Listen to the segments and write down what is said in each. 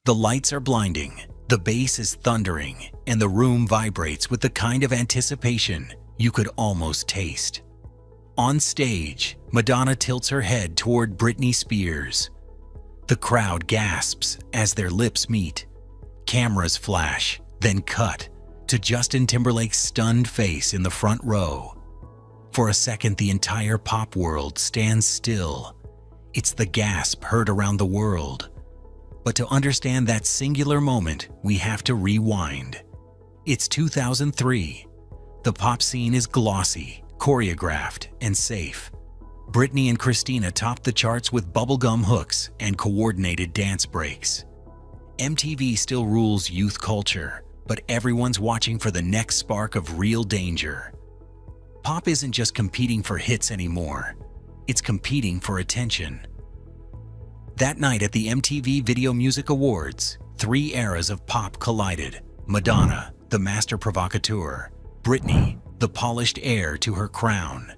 The lights are blinding, the bass is thundering, and the room vibrates with the kind of anticipation you could almost taste. On stage, Madonna tilts her head toward Britney Spears. The crowd gasps as their lips meet. Cameras flash, then cut to Justin Timberlake's stunned face in the front row. For a second, the entire pop world stands still. It's the gasp heard around the world. But to understand that singular moment, we have to rewind. It's 2003. The pop scene is glossy, choreographed, and safe. Britney and Christina topped the charts with bubblegum hooks and coordinated dance breaks. MTV still rules youth culture, but everyone's watching for the next spark of real danger. Pop isn't just competing for hits anymore. It's competing for attention. That night at the MTV Video Music Awards, three eras of pop collided. Madonna, the master provocateur; Britney, the polished heir to her crown;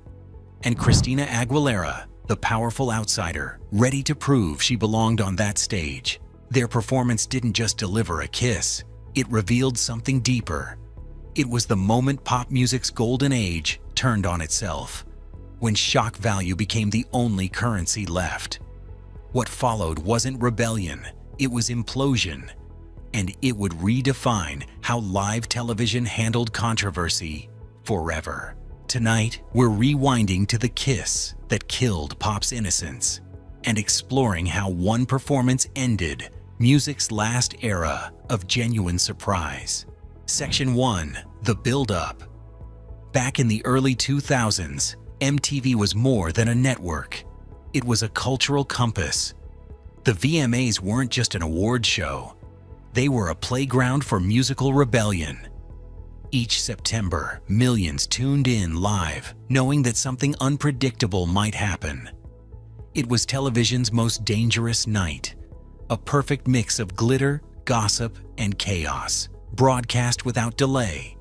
and Christina Aguilera, the powerful outsider, ready to prove she belonged on that stage. Their performance didn't just deliver a kiss, it revealed something deeper. It was the moment pop music's golden age turned on itself, when shock value became the only currency left. What followed wasn't rebellion, it was implosion, and it would redefine how live television handled controversy forever. Tonight, we're rewinding to the kiss that killed pop's innocence and exploring how one performance ended music's last era of genuine surprise. Section 1. The Build-Up. Back in the early 2000s, MTV was more than a network. It was a cultural compass. The VMAs weren't just an award show. They were a playground for musical rebellion. Each September, millions tuned in live, knowing that something unpredictable might happen. It was television's most dangerous night, a perfect mix of glitter, gossip, and chaos, broadcast without delay.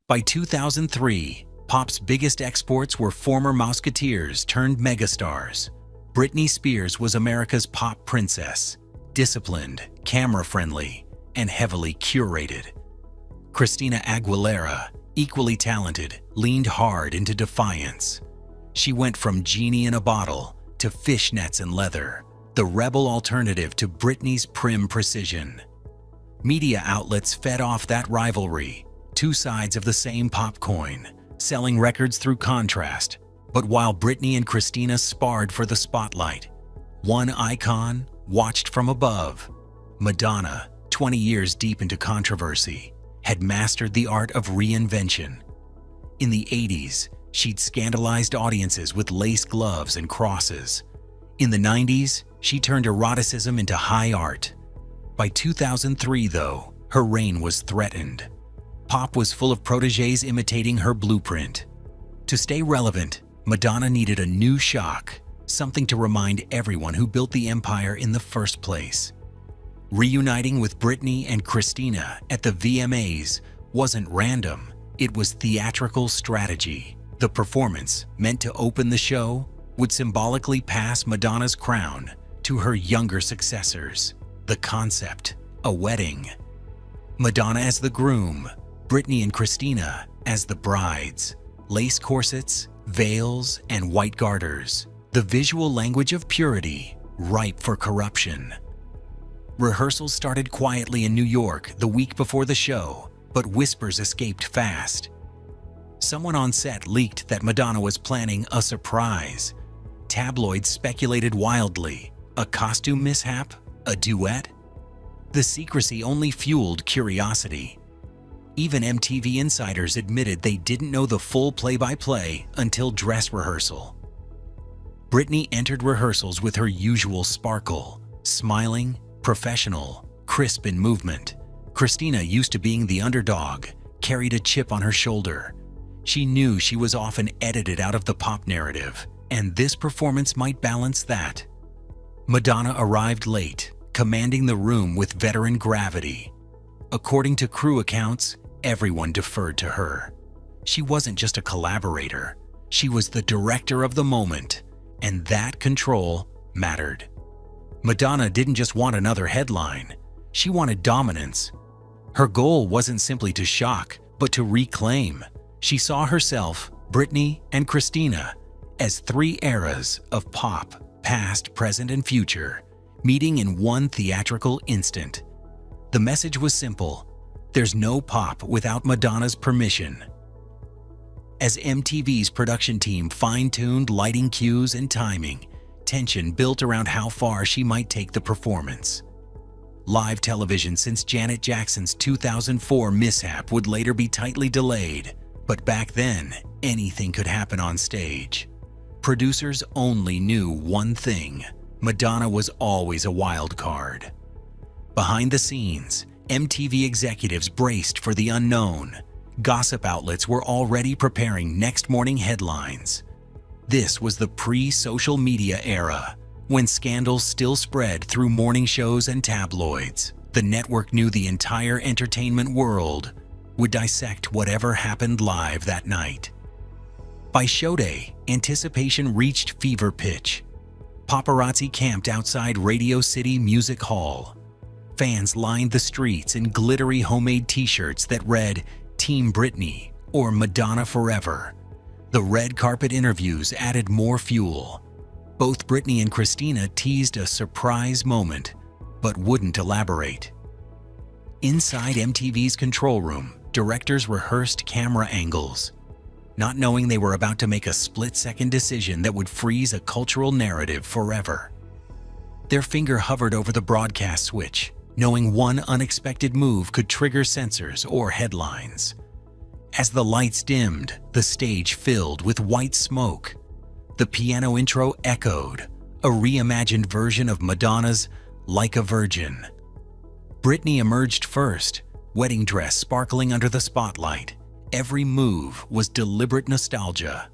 By 2003, pop's biggest exports were former Mouseketeers turned megastars. Britney Spears was America's pop princess, disciplined, camera-friendly, and heavily curated. Christina Aguilera, equally talented, leaned hard into defiance. She went from genie in a bottle to fishnets and leather, the rebel alternative to Britney's prim precision. Media outlets fed off that rivalry, two sides of the same pop coin, selling records through contrast. But while Britney and Christina sparred for the spotlight, one icon watched from above. Madonna, 20 years deep into controversy, had mastered the art of reinvention. In the 80s, she'd scandalized audiences with lace gloves and crosses. In the 90s, she turned eroticism into high art. By 2003, though, her reign was threatened. Pop was full of protégés imitating her blueprint. To stay relevant, Madonna needed a new shock, something to remind everyone who built the empire in the first place. Reuniting with Britney and Christina at the VMAs wasn't random, it was theatrical strategy. The performance, meant to open the show, would symbolically pass Madonna's crown to her younger successors. The concept, a wedding. Madonna as the groom, Britney and Christina as the brides. Lace corsets, veils, and white garters. The visual language of purity, ripe for corruption. Rehearsals started quietly in New York the week before the show, but whispers escaped fast. Someone on set leaked that Madonna was planning a surprise. Tabloids speculated wildly. A costume mishap? A duet? The secrecy only fueled curiosity. Even MTV insiders admitted they didn't know the full play-by-play until dress rehearsal. Britney entered rehearsals with her usual sparkle, smiling, professional, crisp in movement. Christina, used to being the underdog, carried a chip on her shoulder. She knew she was often edited out of the pop narrative, and this performance might balance that. Madonna arrived late, commanding the room with veteran gravity. According to crew accounts, everyone deferred to her. She wasn't just a collaborator, she was the director of the moment, and that control mattered. Madonna didn't just want another headline. She wanted dominance. Her goal wasn't simply to shock, but to reclaim. She saw herself, Britney, and Christina as three eras of pop, past, present, and future, meeting in one theatrical instant. The message was simple: there's no pop without Madonna's permission. As MTV's production team fine-tuned lighting cues and timing, tension built around how far she might take the performance. Live television since Janet Jackson's 2004 mishap would later be tightly delayed, but back then, anything could happen on stage. Producers only knew one thing: Madonna was always a wild card. Behind the scenes, MTV executives braced for the unknown. Gossip outlets were already preparing next morning headlines. This was the pre-social media era, when scandals still spread through morning shows and tabloids. The network knew the entire entertainment world would dissect whatever happened live that night. By showday, anticipation reached fever pitch. Paparazzi camped outside Radio City Music Hall. Fans lined the streets in glittery homemade t-shirts that read Team Britney or Madonna Forever. The red carpet interviews added more fuel. Both Britney and Christina teased a surprise moment, but wouldn't elaborate. Inside MTV's control room, directors rehearsed camera angles, not knowing they were about to make a split-second decision that would freeze a cultural narrative forever. Their finger hovered over the broadcast switch, knowing one unexpected move could trigger censors or headlines. As the lights dimmed, the stage filled with white smoke. The piano intro echoed, a reimagined version of Madonna's Like a Virgin. Britney emerged first, wedding dress sparkling under the spotlight. Every move was deliberate nostalgia,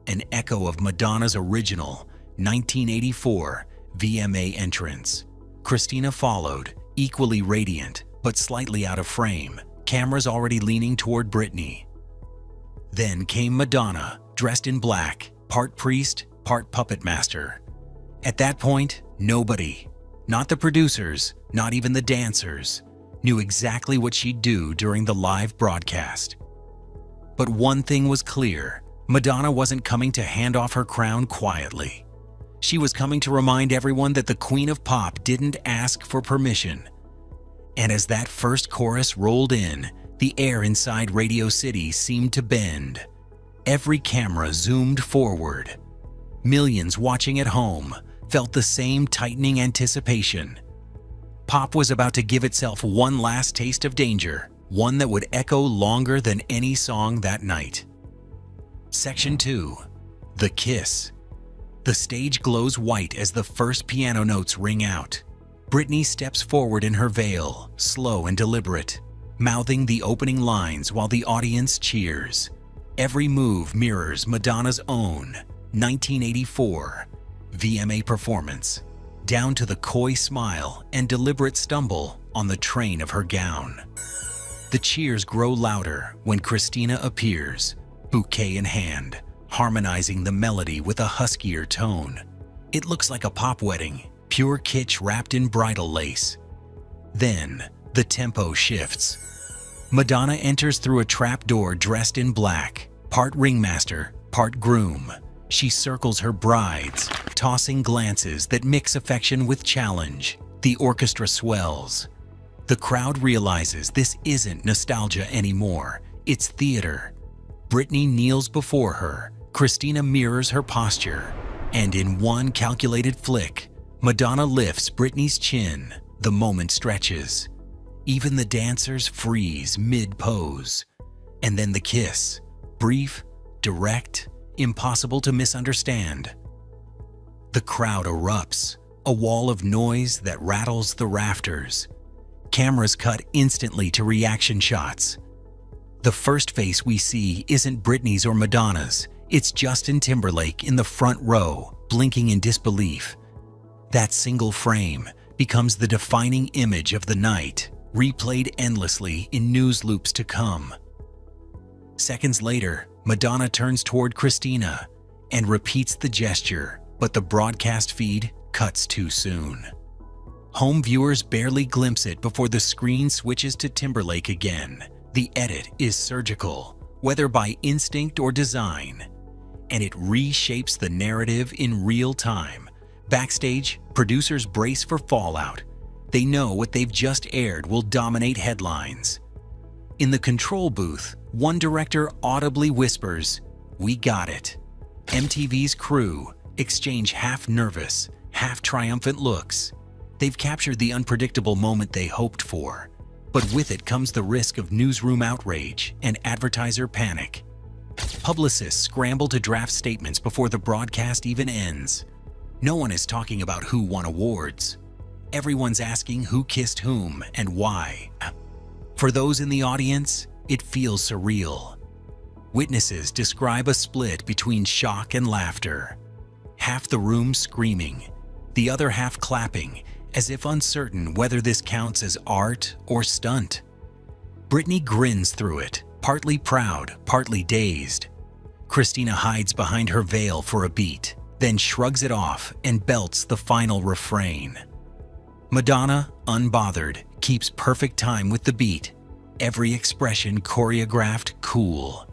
an echo of Madonna's original 1984 VMA entrance. Christina followed, equally radiant, but slightly out of frame, cameras already leaning toward Britney. Then came Madonna, dressed in black, part priest, part puppet master. At that point, nobody, not the producers, not even the dancers, knew exactly what she'd do during the live broadcast. But one thing was clear: Madonna wasn't coming to hand off her crown quietly. She was coming to remind everyone that the Queen of Pop didn't ask for permission. And as that first chorus rolled in, the air inside Radio City seemed to bend. Every camera zoomed forward. Millions watching at home felt the same tightening anticipation. Pop was about to give itself one last taste of danger, one that would echo longer than any song that night. Section 2. The Kiss. The stage glows white as the first piano notes ring out. Britney steps forward in her veil, slow and deliberate, mouthing the opening lines while the audience cheers. Every move mirrors Madonna's own 1984 VMA performance, down to the coy smile and deliberate stumble on the train of her gown. The cheers grow louder when Christina appears, bouquet in hand, harmonizing the melody with a huskier tone. It looks like a pop wedding, pure kitsch wrapped in bridal lace. Then, the tempo shifts. Madonna enters through a trapdoor dressed in black, part ringmaster, part groom. She circles her brides, tossing glances that mix affection with challenge. The orchestra swells. The crowd realizes this isn't nostalgia anymore, it's theater. Britney kneels before her, Christina mirrors her posture, and in one calculated flick, Madonna lifts Britney's chin. The moment stretches. Even the dancers freeze mid-pose. And then the kiss. Brief, direct, impossible to misunderstand. The crowd erupts, a wall of noise that rattles the rafters. Cameras cut instantly to reaction shots. The first face we see isn't Britney's or Madonna's. It's Justin Timberlake in the front row, blinking in disbelief. That single frame becomes the defining image of the night, replayed endlessly in news loops to come. Seconds later, Madonna turns toward Christina and repeats the gesture, but the broadcast feed cuts too soon. Home viewers barely glimpse it before the screen switches to Timberlake again. The edit is surgical, whether by instinct or design, and it reshapes the narrative in real time. Backstage, producers brace for fallout. They know what they've just aired will dominate headlines. In the control booth, one director audibly whispers, "We got it." MTV's crew exchange half-nervous, half-triumphant looks. They've captured the unpredictable moment they hoped for, but with it comes the risk of newsroom outrage and advertiser panic. Publicists scramble to draft statements before the broadcast even ends. No one is talking about who won awards. Everyone's asking who kissed whom and why. For those in the audience, it feels surreal. Witnesses describe a split between shock and laughter. Half the room screaming, the other half clapping, as if uncertain whether this counts as art or stunt. Britney grins through it, partly proud, partly dazed. Christina hides behind her veil for a beat, then shrugs it off and belts the final refrain. Madonna, unbothered, keeps perfect time with the beat, every expression choreographed cool.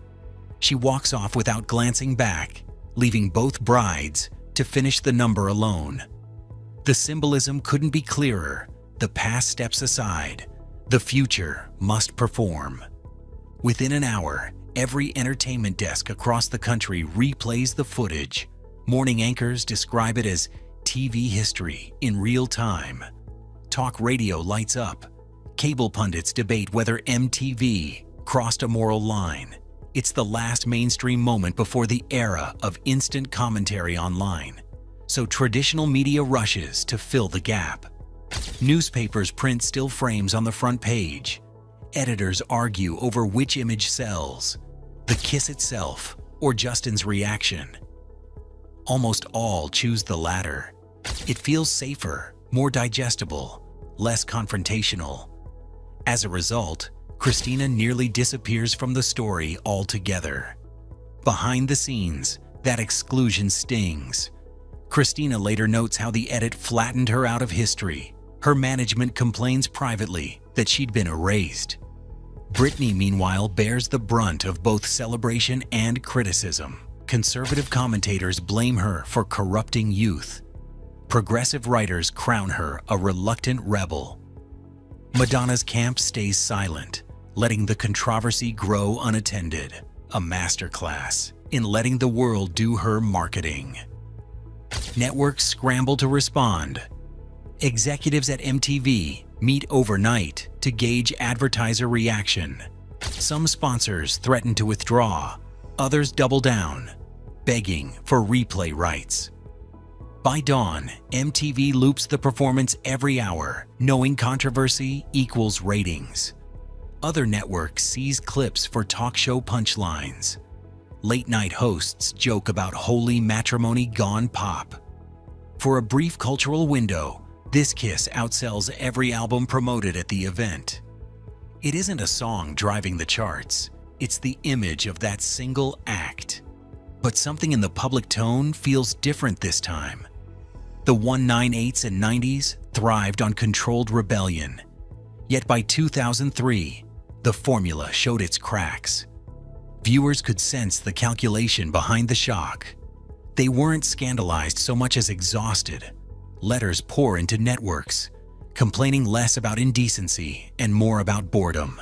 She walks off without glancing back, leaving both brides to finish the number alone. The symbolism couldn't be clearer. The past steps aside. The future must perform. Within an hour, every entertainment desk across the country replays the footage. Morning anchors describe it as TV history in real time. Talk radio lights up. Cable pundits debate whether MTV crossed a moral line. It's the last mainstream moment before the era of instant commentary online. So traditional media rushes to fill the gap. Newspapers print still frames on the front page. Editors argue over which image sells, the kiss itself or Justin's reaction. Almost all choose the latter. It feels safer, more digestible, less confrontational. As a result, Christina nearly disappears from the story altogether. Behind the scenes, that exclusion stings. Christina later notes how the edit flattened her out of history. Her management complains privately that she'd been erased. Britney, meanwhile, bears the brunt of both celebration and criticism. Conservative commentators blame her for corrupting youth. Progressive writers crown her a reluctant rebel. Madonna's camp stays silent, letting the controversy grow unattended. A masterclass in letting the world do her marketing. Networks scramble to respond. Executives at MTV meet overnight to gauge advertiser reaction. Some sponsors threaten to withdraw, others double down, begging for replay rights. By dawn, MTV loops the performance every hour, knowing controversy equals ratings. Other networks seize clips for talk show punchlines. Late-night hosts joke about holy matrimony gone pop. For a brief cultural window, this kiss outsells every album promoted at the event. It isn't a song driving the charts, it's the image of that single act. But something in the public tone feels different this time. The 198s and 90s thrived on controlled rebellion. Yet by 2003, the formula showed its cracks. Viewers could sense the calculation behind the shock. They weren't scandalized so much as exhausted. Letters pour into networks, complaining less about indecency and more about boredom.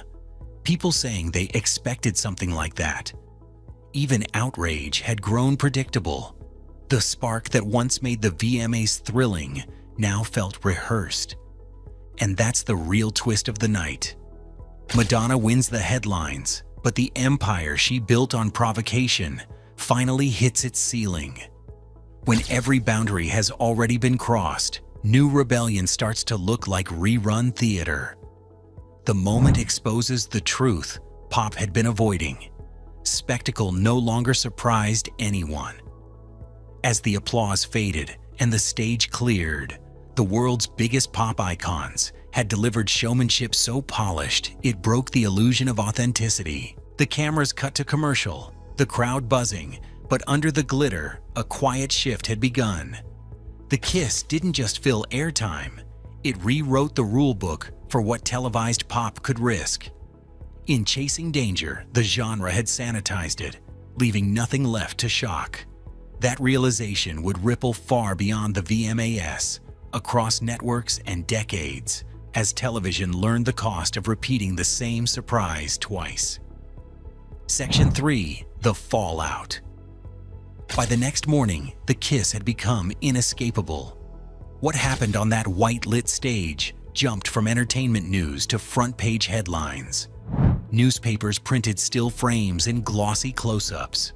People saying they expected something like that. Even outrage had grown predictable. The spark that once made the VMAs thrilling now felt rehearsed. And that's the real twist of the night. Madonna wins the headlines, but the empire she built on provocation finally hits its ceiling. When every boundary has already been crossed, new rebellion starts to look like rerun theater. The moment exposes the truth pop had been avoiding. Spectacle no longer surprised anyone. As the applause faded and the stage cleared, the world's biggest pop icons had delivered showmanship so polished it broke the illusion of authenticity. The cameras cut to commercial, the crowd buzzing, but under the glitter, a quiet shift had begun. The kiss didn't just fill airtime, It rewrote the rulebook for what televised pop could risk. In Chasing Danger, the genre had sanitized it, leaving nothing left to shock. That realization would ripple far beyond the VMAs, across networks and decades, as television learned the cost of repeating the same surprise twice. Section 3. The Fallout. By the next morning, the kiss had become inescapable. What happened on that white-lit stage jumped from entertainment news to front-page headlines. Newspapers printed still frames in glossy close-ups.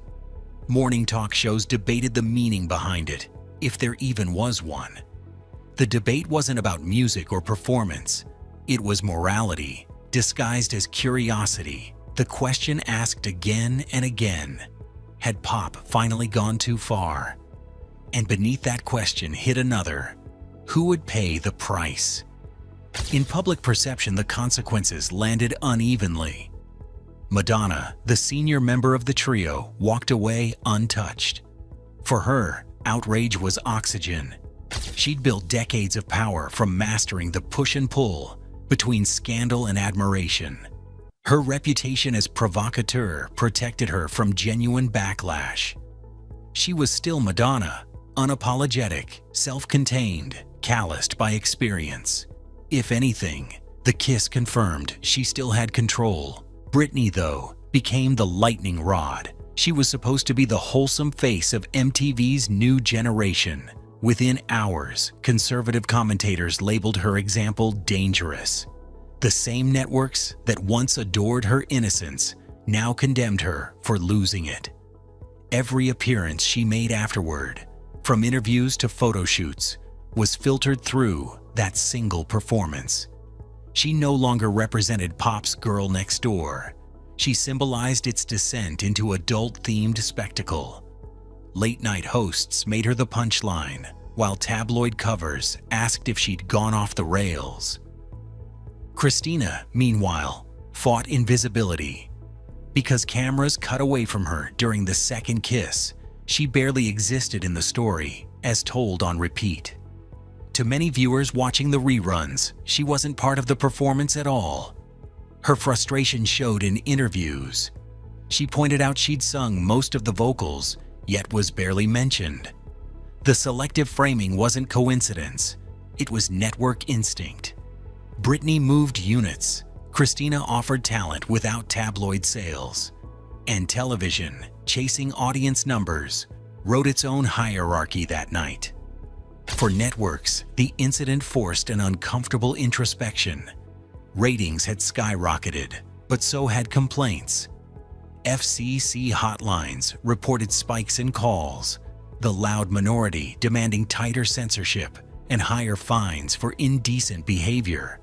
Morning talk shows debated the meaning behind it, if there even was one. The debate wasn't about music or performance. It was morality, disguised as curiosity. The question asked again and again, had pop finally gone too far? And beneath that question hid another: who would pay the price? In public perception, the consequences landed unevenly. Madonna, the senior member of the trio, walked away untouched. For her, outrage was oxygen. She'd built decades of power from mastering the push and pull between scandal and admiration. Her reputation as provocateur protected her from genuine backlash. She was still Madonna, unapologetic, self-contained, calloused by experience. If anything, the kiss confirmed she still had control. Britney, though, became the lightning rod. She was supposed to be the wholesome face of MTV's new generation. Within hours, conservative commentators labeled her example dangerous. The same networks that once adored her innocence now condemned her for losing it. Every appearance she made afterward, from interviews to photo shoots, was filtered through that single performance. She no longer represented pop's girl next door. She symbolized its descent into adult-themed spectacle. Late-night hosts made her the punchline, while tabloid covers asked if she'd gone off the rails. Christina, meanwhile, fought invisibility. Because cameras cut away from her during the second kiss, she barely existed in the story, as told on repeat. To many viewers watching the reruns, she wasn't part of the performance at all. Her frustration showed in interviews. She pointed out she'd sung most of the vocals, yet was barely mentioned. The selective framing wasn't coincidence. It was network instinct. Britney moved units. Christina offered talent without tabloid sales. And television, chasing audience numbers, wrote its own hierarchy that night. For networks, the incident forced an uncomfortable introspection. Ratings had skyrocketed, but so had complaints. FCC hotlines reported spikes in calls, the loud minority demanding tighter censorship and higher fines for indecent behavior.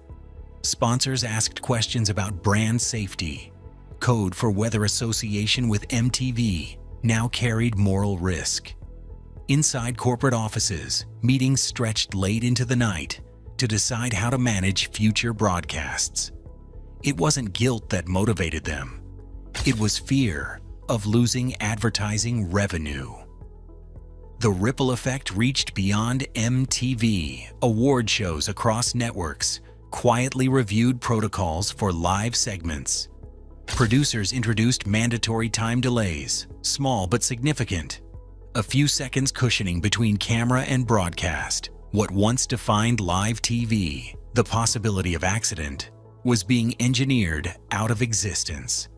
Sponsors asked questions about brand safety. Code for whether association with MTV now carried moral risk. Inside corporate offices, meetings stretched late into the night to decide how to manage future broadcasts. It wasn't guilt that motivated them. It was fear of losing advertising revenue. The ripple effect reached beyond MTV. Award shows across networks quietly reviewed protocols for live segments. Producers introduced mandatory time delays, small but significant. A few seconds cushioning between camera and broadcast. What once defined live TV, the possibility of accident, was being engineered out of existence.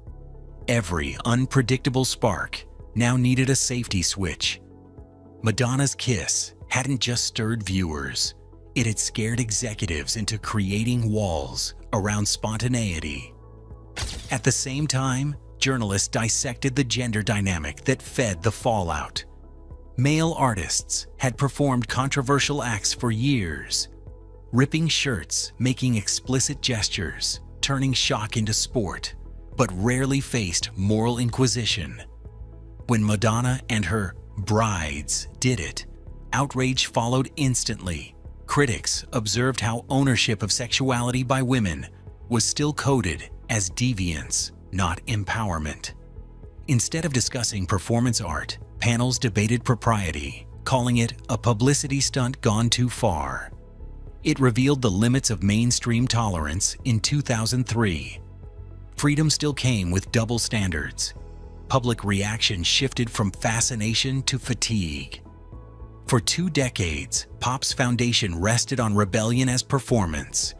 Every unpredictable spark now needed a safety switch. Madonna's kiss hadn't just stirred viewers. It had scared executives into creating walls around spontaneity. At the same time, journalists dissected the gender dynamic that fed the fallout. Male artists had performed controversial acts for years, ripping shirts, making explicit gestures, turning shock into sport, but rarely faced moral inquisition. When Madonna and her brides did it, outrage followed instantly. Critics observed how ownership of sexuality by women was still coded as deviance, not empowerment. Instead of discussing performance art, panels debated propriety, calling it a publicity stunt gone too far. It revealed the limits of mainstream tolerance in 2003. Freedom still came with double standards. Public reaction shifted from fascination to fatigue. For 2 decades, pop's foundation rested on rebellion as performance,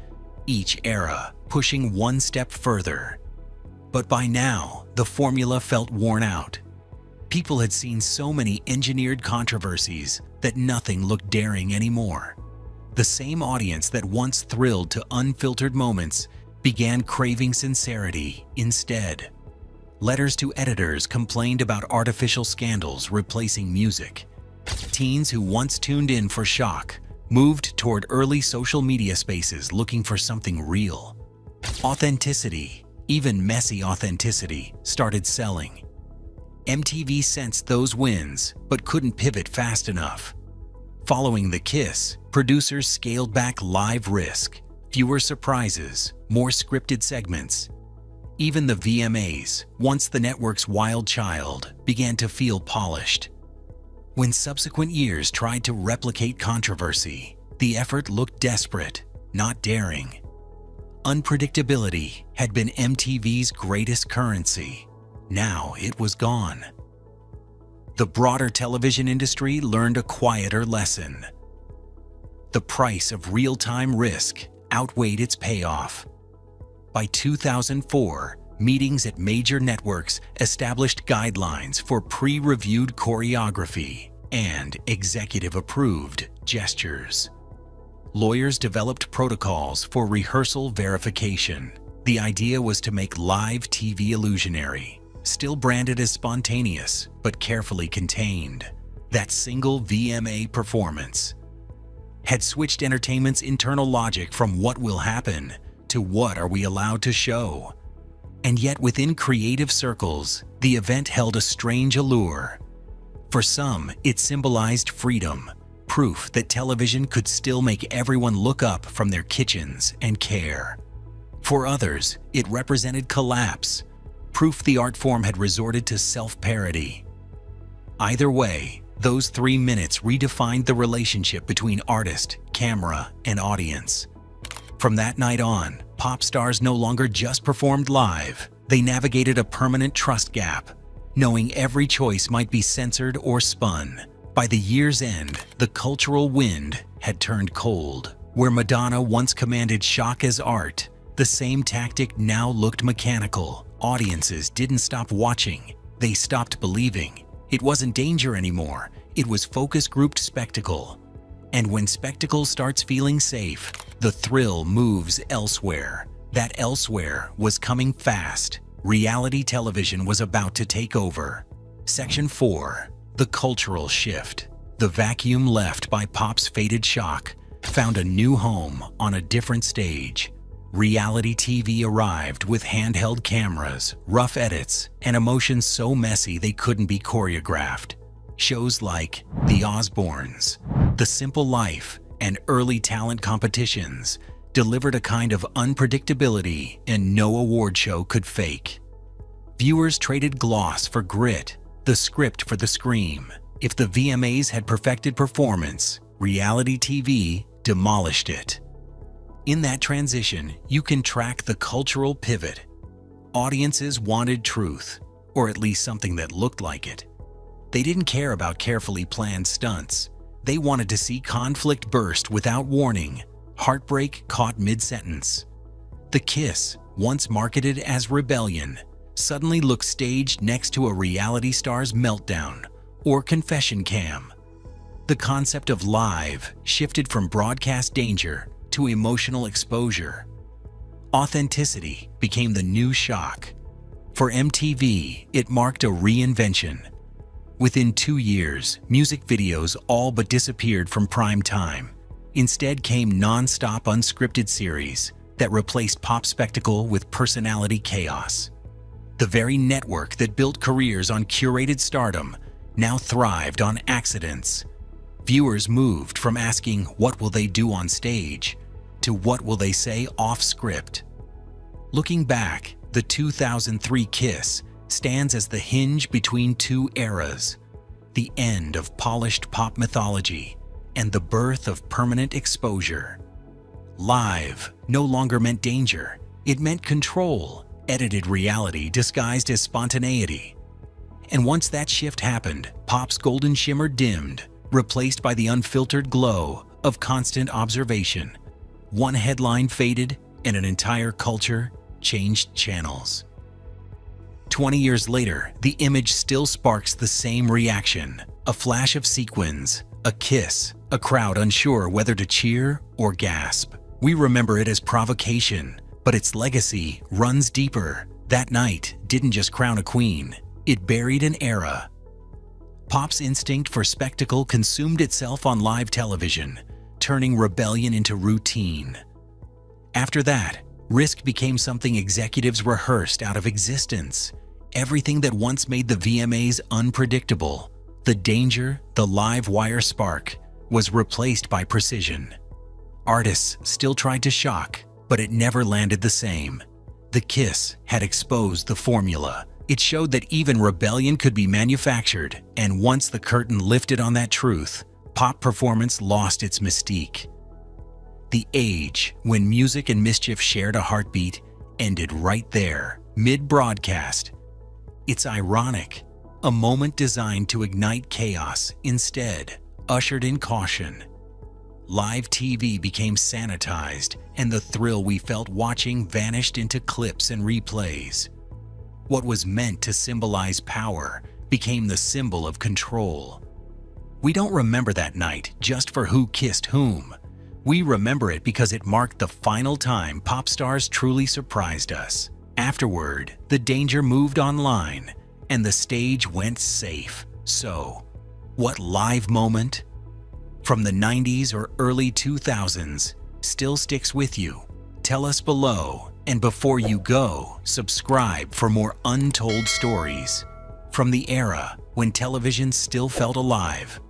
each era pushing one step further. But by now, the formula felt worn out. People had seen so many engineered controversies that nothing looked daring anymore. The same audience that once thrilled to unfiltered moments began craving sincerity instead. Letters to editors complained about artificial scandals replacing music. Teens who once tuned in for shock moved toward early social media spaces looking for something real. Authenticity, even messy authenticity, started selling. MTV sensed those wins, but couldn't pivot fast enough. Following The Kiss, producers scaled back live risk, fewer surprises, more scripted segments. Even the VMAs, once the network's wild child, began to feel polished. When subsequent years tried to replicate controversy, the effort looked desperate, not daring. Unpredictability had been MTV's greatest currency. Now it was gone. The broader television industry learned a quieter lesson. The price of real-time risk outweighed its payoff. By 2004, meetings at major networks established guidelines for pre-reviewed choreography and executive-approved gestures. Lawyers developed protocols for rehearsal verification. The idea was to make live TV illusionary, still branded as spontaneous, but carefully contained. That single VMA performance had switched entertainment's internal logic from what will happen to what are we allowed to show. And yet within creative circles, the event held a strange allure. For some, it symbolized freedom, proof that television could still make everyone look up from their kitchens and care. For others, it represented collapse, proof the art form had resorted to self-parody. Either way, those 3 minutes redefined the relationship between artist, camera, and audience. From that night on, pop stars no longer just performed live, they navigated a permanent trust gap, knowing every choice might be censored or spun. By the year's end, the cultural wind had turned cold. Where Madonna once commanded shock as art, the same tactic now looked mechanical. Audiences didn't stop watching, they stopped believing. It wasn't danger anymore, it was focus-grouped spectacle. And when spectacle starts feeling safe, the thrill moves elsewhere. That elsewhere was coming fast. Reality television was about to take over. Section 4. The cultural shift. The vacuum left by pop's faded shock found a new home on a different stage. Reality TV arrived with handheld cameras, rough edits, and emotions so messy they couldn't be choreographed. Shows like The Osbournes, The Simple Life, and early talent competitions delivered a kind of unpredictability and no award show could fake. Viewers traded gloss for grit, the script for the scream. If the VMAs had perfected performance, reality TV demolished it. In that transition, you can track the cultural pivot. Audiences wanted truth, or at least something that looked like it. They didn't care about carefully planned stunts. They wanted to see conflict burst without warning, heartbreak caught mid-sentence. The Kiss, once marketed as rebellion, suddenly looked staged next to a reality star's meltdown or confession cam. The concept of live shifted from broadcast danger to emotional exposure. Authenticity became the new shock. For MTV, it marked a reinvention. Within 2 years, music videos all but disappeared from prime time. Instead came non-stop unscripted series that replaced pop spectacle with personality chaos. The very network that built careers on curated stardom now thrived on accidents. Viewers moved from asking what will they do on stage to what will they say off script. Looking back, the 2003 Kiss stands as the hinge between 2 eras, the end of polished pop mythology and the birth of permanent exposure. Live no longer meant danger. It meant control, edited reality disguised as spontaneity. And once that shift happened, pop's golden shimmer dimmed, replaced by the unfiltered glow of constant observation. One headline faded, and an entire culture changed channels. 20 years later, the image still sparks the same reaction. A flash of sequins, a kiss, a crowd unsure whether to cheer or gasp. We remember it as provocation, but its legacy runs deeper. That night didn't just crown a queen, it buried an era. Pop's instinct for spectacle consumed itself on live television, turning rebellion into routine. After that, risk became something executives rehearsed out of existence. Everything that once made the VMAs unpredictable, the danger, the live wire spark, was replaced by precision. Artists still tried to shock, but it never landed the same. The kiss had exposed the formula. It showed that even rebellion could be manufactured, and once the curtain lifted on that truth, pop performance lost its mystique. The age when music and mischief shared a heartbeat ended right there, mid-broadcast. It's ironic. A moment designed to ignite chaos instead ushered in caution. Live TV became sanitized, and the thrill we felt watching vanished into clips and replays. What was meant to symbolize power became the symbol of control. We don't remember that night just for who kissed whom. We remember it because it marked the final time pop stars truly surprised us. Afterward, the danger moved online, and the stage went safe. So, what live moment from the 90s or early 2000s still sticks with you? Tell us below, and before you go, subscribe for more untold stories from the era when television still felt alive.